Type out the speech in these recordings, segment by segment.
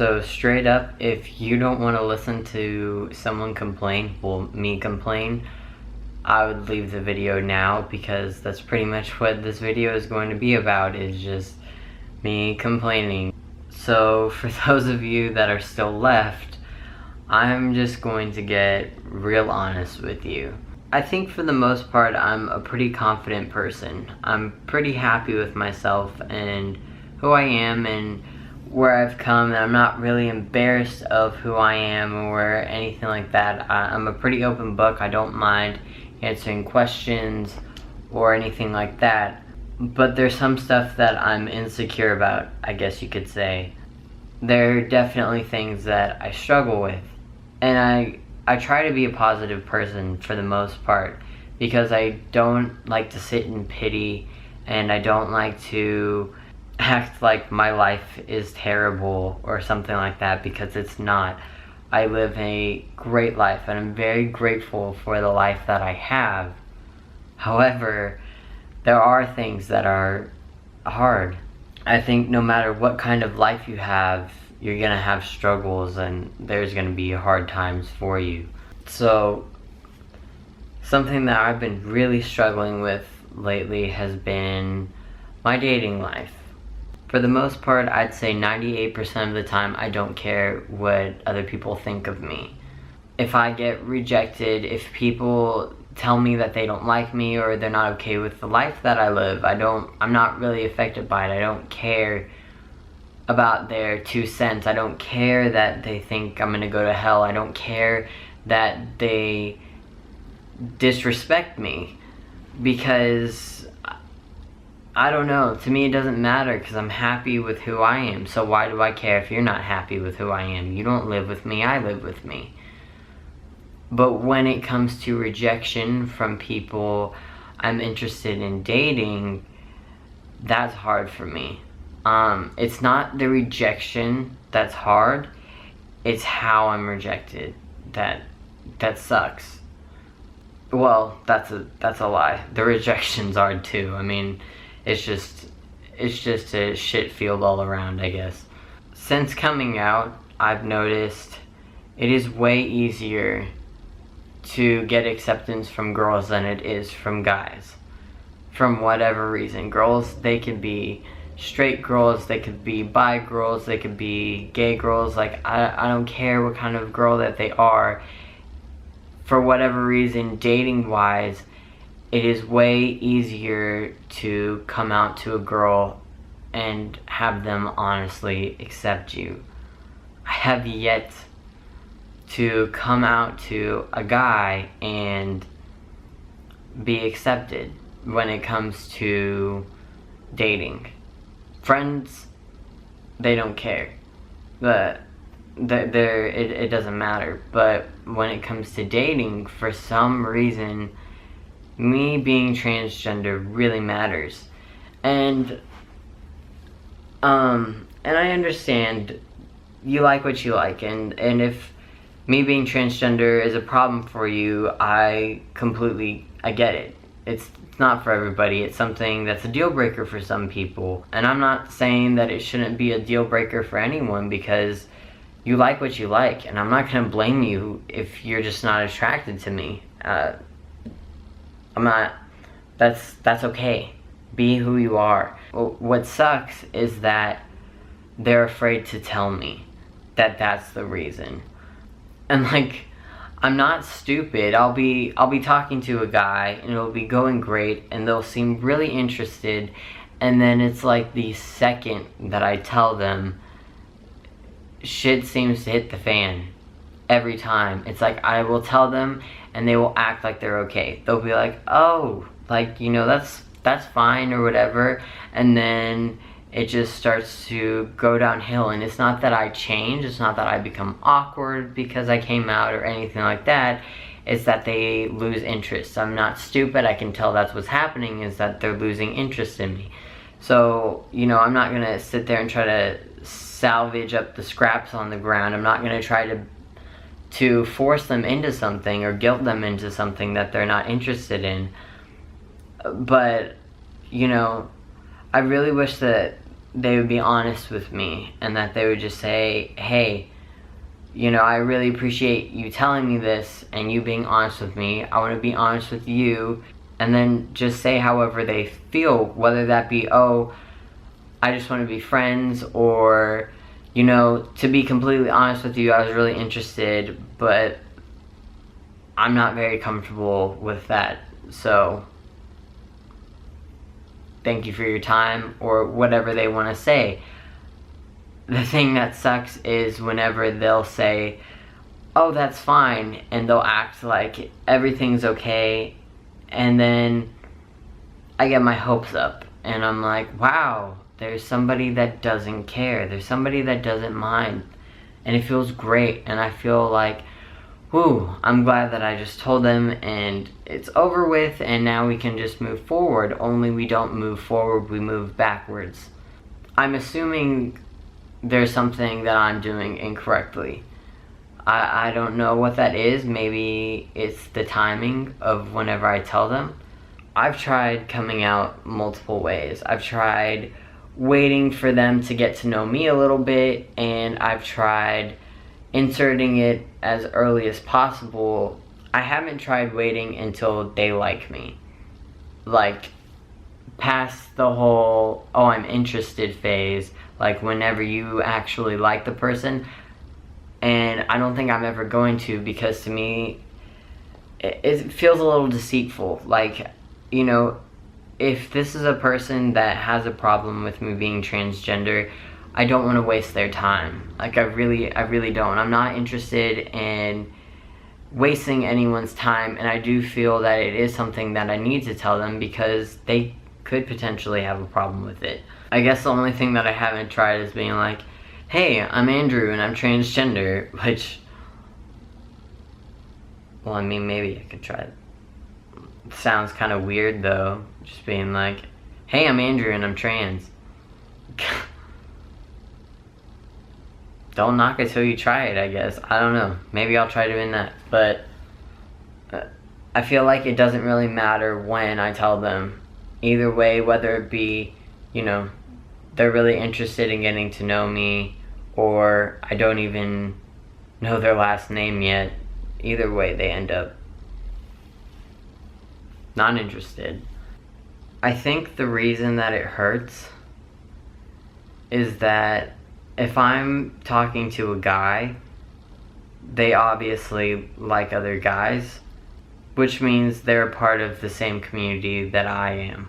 So straight up, if you don't want to listen to someone complain, well, me complain, I would leave the video now, because that's pretty much what this video is going to be about, is just me complaining. So for those of you that are still left, I'm just going to get real honest with you. I think for the most part, I'm a pretty confident person. I'm pretty happy with myself and who I am and where I've come, and I'm not really embarrassed of who I am or anything like that. I'm a pretty open book. I don't mind answering questions or anything like that. But there's some stuff that I'm insecure about, I guess you could say. There are definitely things that I struggle with. And I try to be a positive person for the most part, because I don't like to sit in pity, and I don't like to act like my life is terrible or something like that, because it's not. I live a great life, and I'm very grateful for the life that I have. However, there are things that are hard. I think no matter what kind of life you have, you're gonna have struggles, and there's gonna be hard times for you. So something that I've been really struggling with lately has been my dating life. For the most part, I'd say 98% of the time, I don't care what other people think of me. If I get rejected, if people tell me that they don't like me or they're not okay with the life that I live, I'm not really affected by it. I don't care about their 2 cents. I don't care that they think I'm gonna go to hell. I don't care that they disrespect me, because I don't know, to me it doesn't matter, because I'm happy with who I am. So why do I care if you're not happy with who I am? You don't live with me, I live with me. But when it comes to rejection from people I'm interested in dating, that's hard for me. It's not the rejection that's hard, it's how I'm rejected that sucks. Well, that's a lie. The rejection's hard too. I mean, it's just a shit field all around, I guess. Since coming out, I've noticed it is way easier to get acceptance from girls than it is from guys. From whatever reason. Girls, they could be straight girls, they could be bi girls, they could be gay girls. Like, I don't care what kind of girl that they are. For whatever reason, dating wise, it is way easier to come out to a girl and have them honestly accept you. I have yet to come out to a guy and be accepted when it comes to dating. Friends, they don't care. It doesn't matter. But when it comes to dating, for some reason, me being transgender really matters. And I understand you like what you like, and if me being transgender is a problem for you, I get it. It's not for everybody. It's something that's a deal breaker for some people. And I'm not saying that it shouldn't be a deal breaker for anyone, because you like what you like, and I'm not gonna blame you if you're just not attracted to me. That's okay. Be who you are. What sucks is that they're afraid to tell me that that's the reason. And like, I'm not stupid. I'll be talking to a guy, and it'll be going great, and they'll seem really interested, and then it's like the second that I tell them, shit seems to hit the fan. Every time. It's like, I will tell them, and they will act like they're okay. They'll be like, oh, like, you know, that's fine or whatever, and then it just starts to go downhill. And it's not that I change, it's not that I become awkward because I came out or anything like that. It's that they lose interest. I'm not stupid. I can tell that's what's happening, is that they're losing interest in me. So, you know, I'm not gonna sit there and try to salvage up the scraps on the ground. I'm not gonna try to force them into something or guilt them into something that they're not interested in. But, you know, I really wish that they would be honest with me, and that they would just say, hey, you know, I really appreciate you telling me this and you being honest with me. I want to be honest with you. And then just say however they feel, whether that be, oh, I just want to be friends, or, you know, to be completely honest with you, I was really interested, but I'm not very comfortable with that. So thank you for your time, or whatever they want to say. The thing that sucks is whenever they'll say, oh, that's fine, and they'll act like everything's okay, and then I get my hopes up, and I'm like, wow, there's somebody that doesn't care, there's somebody that doesn't mind, and it feels great, and I feel like, whew, I'm glad that I just told them, and it's over with, and now we can just move forward. Only we don't move forward, we move backwards. I'm assuming there's something that I'm doing incorrectly. I don't know what that is. Maybe it's the timing of whenever I tell them. I've tried coming out multiple ways. I've tried waiting for them to get to know me a little bit, and I've tried inserting it as early as possible. I haven't tried waiting until they like me. Like, past the whole, oh, I'm interested phase, like whenever you actually like the person. And I don't think I'm ever going to, because to me, it feels a little deceitful. Like, you know, if this is a person that has a problem with me being transgender, I don't want to waste their time. Like, I really don't. I'm not interested in wasting anyone's time, and I do feel that it is something that I need to tell them, because they could potentially have a problem with it. I guess the only thing that I haven't tried is being like, hey, I'm Andrew and I'm transgender, which, well, I mean, maybe I could try it. It sounds kind of weird though, just being like, hey, I'm Andrew and I'm trans. Don't knock it till you try it, I guess. I don't know. Maybe I'll try doing that. But I feel like it doesn't really matter when I tell them. Either way, whether it be, you know, they're really interested in getting to know me, or I don't even know their last name yet. Either way, they end up not interested. I think the reason that it hurts is that if I'm talking to a guy, they obviously like other guys, which means they're a part of the same community that I am.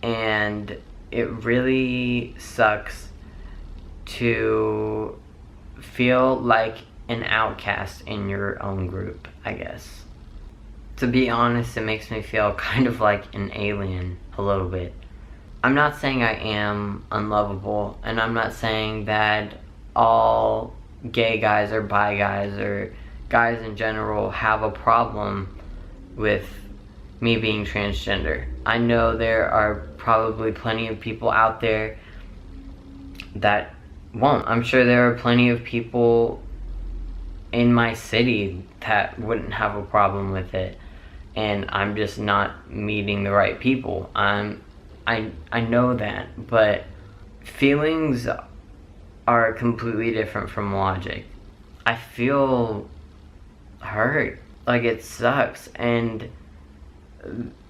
And it really sucks to feel like an outcast in your own group, I guess. To be honest, it makes me feel kind of like an alien a little bit. I'm not saying I am unlovable, and I'm not saying that all gay guys or bi guys or guys in general have a problem with me being transgender. I know there are probably plenty of people out there that won't. I'm sure there are plenty of people in my city that wouldn't have a problem with it, and I'm just not meeting the right people. I know that, but feelings are completely different from logic. I feel hurt, like it sucks, and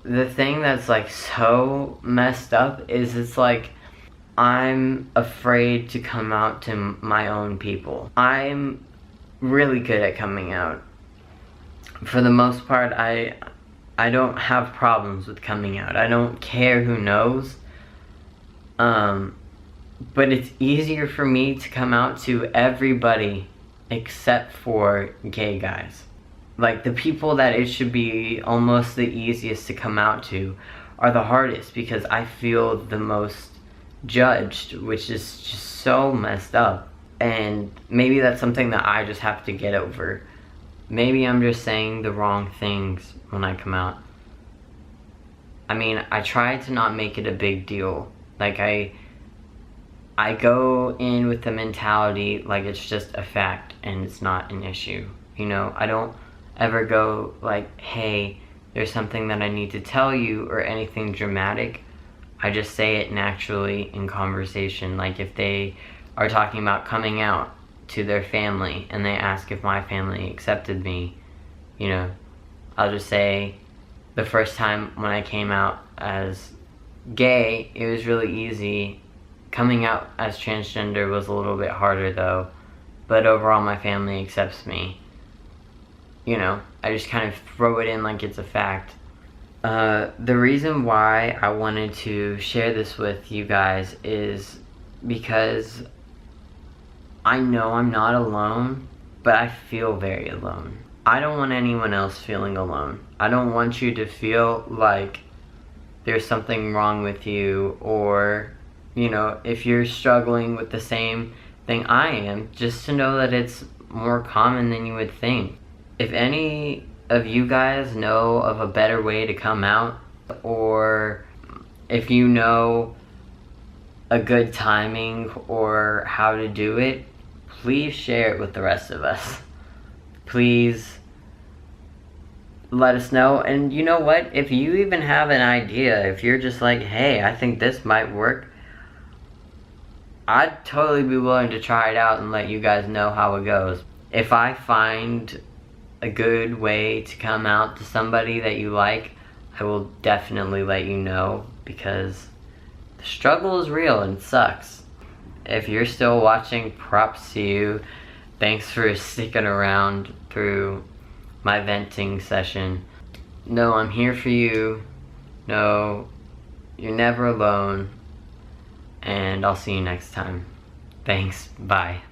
the thing that's like so messed up is it's like I'm afraid to come out to my own people. I'm really good at coming out. For the most part, I don't have problems with coming out. I don't care who knows. But it's easier for me to come out to everybody except for gay guys. Like, the people that it should be almost the easiest to come out to are the hardest, because I feel the most judged, which is just so messed up. And maybe that's something that I just have to get over. Maybe I'm just saying the wrong things when I come out. I mean, I try to not make it a big deal. Like, I go in with the mentality like it's just a fact and it's not an issue. You know, I don't ever go like, hey, there's something that I need to tell you, or anything dramatic. I just say it naturally in conversation. Like if they are talking about coming out to their family and they ask if my family accepted me, you know, I'll just say the first time when I came out as gay, it was really easy. Coming out as transgender was a little bit harder though, but overall my family accepts me. You know, I just kind of throw it in like it's a fact. The reason why I wanted to share this with you guys is because I know I'm not alone, but I feel very alone. I don't want anyone else feeling alone. I don't want you to feel like there's something wrong with you, or, you know, if you're struggling with the same thing I am, just to know that it's more common than you would think. If any of you guys know of a better way to come out, or if you know a good timing or how to do it, please share it with the rest of us. Please let us know. And you know what? If you even have an idea, if you're just like, hey, I think this might work, I'd totally be willing to try it out and let you guys know how it goes. If I find a good way to come out to somebody that you like, I will definitely let you know, because the struggle is real and it sucks. If you're still watching, props to you. Thanks for sticking around through my venting session. Know I'm here for you. Know you're never alone. And I'll see you next time. Thanks. Bye.